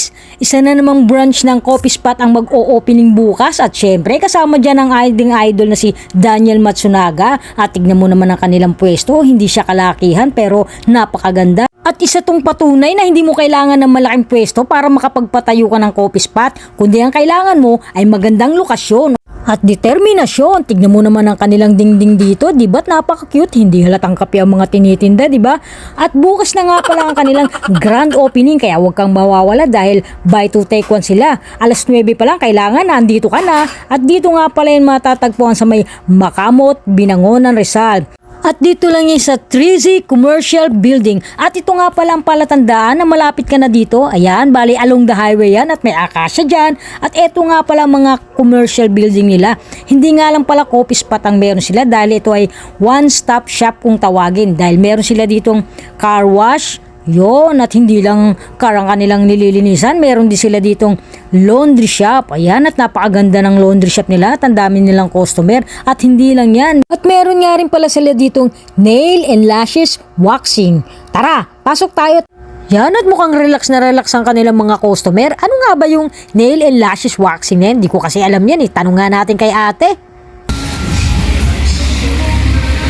guys, isa na namang branch ng coffee spot ang mag-o-opening bukas at syempre kasama dyan ang ating idol na si Daniel Matsunaga at tignan mo naman ang kanilang pwesto, hindi siya kalakihan pero napakaganda. At isa tong patunay na hindi mo kailangan ng malaking pwesto para makapagpatayo ka ng coffee spot, kundi ang kailangan mo ay magandang lokasyon at determinasyon. Tignan mo naman ang kanilang dingding dito, di ba't napaka-cute, hindi halatang kape ang mga tinitinda, di ba? At bukas na nga pala ang kanilang grand opening kaya huwag kang mawawala dahil buy to take one sila. Alas 9 pa lang kailangan nandito ka na at dito nga pala yung matatagpuan sa may Makamot, Binangonan, Rizal. At dito lang yan sa 3Z Commercial Building. At ito nga pala ang palatandaan na malapit ka na dito. Ayan, bali along the highway yan at may akasya dyan. At ito nga pala mga commercial building nila. Hindi nga lang pala coffee spot ang meron sila dahil ito ay one-stop shop kung tawagin. Dahil meron sila ditong car wash, yon, at hindi lang car ang kanilang nililinisan, meron din sila ditong laundry shop. Ayan, at napakaganda ng laundry shop nila at ang dami nilang customer. At hindi lang yan, at meron nga rin pala sila ditong nail and lashes waxing. Tara, pasok tayo. Yan, at mukhang relax na relax ang kanilang mga customer. Ano nga ba yung nail and lashes waxing na yan? Hindi ko kasi alam yan eh. Tanong nga natin kay ate.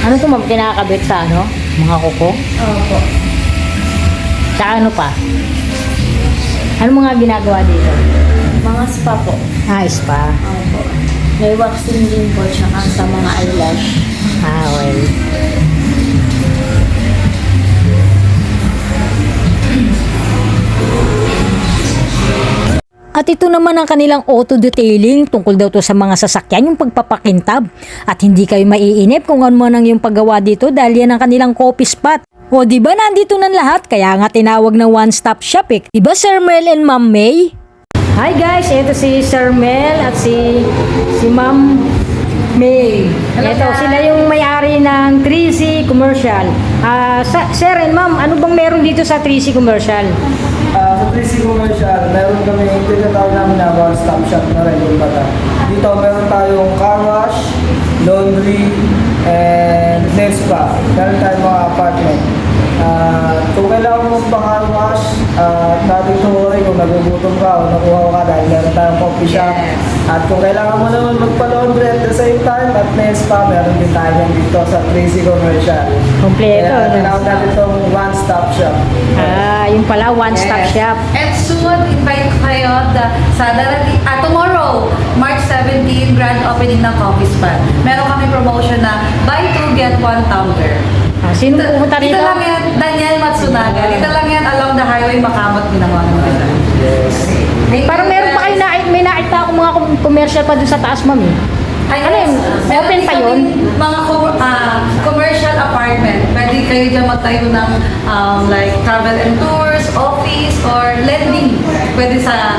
Ano ito ma'am, kinakabit sa ano? Mga kuko? Opo. Tsaka ano pa? Ano mga ginagawa dito? Mga spa po. Ah, spa. Opo. May waxing din po tsaka sa mga eyelash. Ah, well. At ito naman ang kanilang auto-detailing tungkol daw to sa mga sasakyan, yung pagpapakintab. At hindi kayo maiinip kung ano man ang yung paggawa dito dahil yan ang kanilang coffee spot. O diba nandito ng lahat, kaya nga tinawag na one-stop shop eh. Diba Sir Mel and Ma'am May? Hi guys, ito si Sir Mel at si Ma'am May. Ito, sila yung may-ari ng 3C Commercial. Sir and Ma'am, ano bang meron dito sa 3C Commercial? Sa 3C Commercial, meron kami yung tinatawag namin na one-stop shop na rin yung bata. Dito meron tayong car wash, laundry, and nail spa. Meron tayong mga apartment. Kung kailangan mo pang-car wash, natin tuloy kung nagugutom ka o nakuha ka dahil meron tayong coffee shop. At kung kailangan mo naman magpa-laundry at the same time at nail spa, meron din tayo dito sa 3C Commercial. Kompleto. Kaya tinawag natin itong one-stop shop. Yung pala, one-stop shop. And soon, invite ko kayo sa darating, tomorrow, March 17, grand opening ng Coffee Spot. Meron kami promotion na buy 2 get 1 tumbler. Sino pumunta rito? Dito lang yan, Daniel Matsunaga. Dito lang yan along the highway, Makamot, Binangonan. Parang meron pa kayo may nakita akong mga commercial pa dun sa taas, ma'am eh. Ano yun? Open pa yun? Mga commercial apartment. Pwede kayo dyan magtayo ng like travel and tours, office, or lending. Pwede sa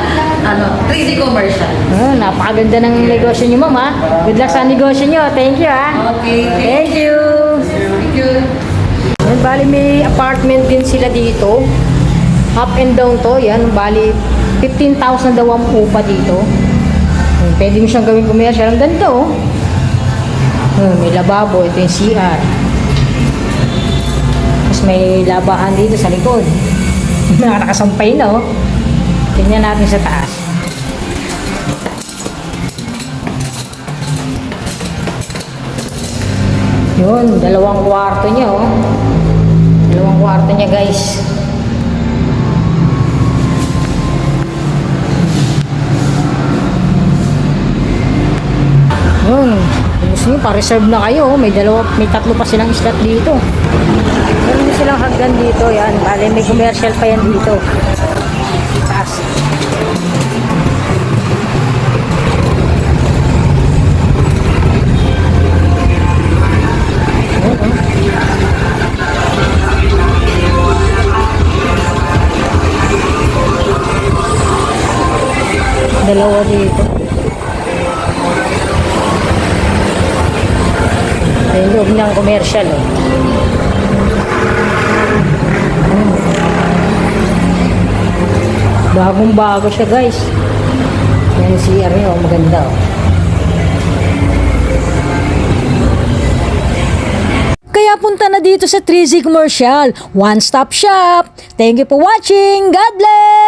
3D commercial. Napakaganda ng negosyo nyo, ma'am ha. Good luck sa negosyo nyo. Thank you ha. Okay, Thank you. Thank you. Bali may apartment din sila dito. Up and down to. Yan, bali 15,000 daw ang upa dito. Pwede mo siyang gawing commercial. Ang ganda oh. May lababo. Ito yung CR. Tapos may labahan dito sa likod. Nakakasampay na oh. Tingnan natin sa taas. Yun, dalawang kwarto niya oh. Dalawang kwarto niya guys. Yun, gusto nyo, pa-reserve na kayo. May tatlo pa silang slot dito. Meron din silang hagdan dito. Yan, bali may commercial pa yan dito. Taas. Dalawa dito. Yung loob ng commercial eh. Bagong bago siya guys. Yan si CR nyo, maganda oh. Kaya punta na dito sa 3Z Commercial. One stop shop. Thank you for watching. God bless!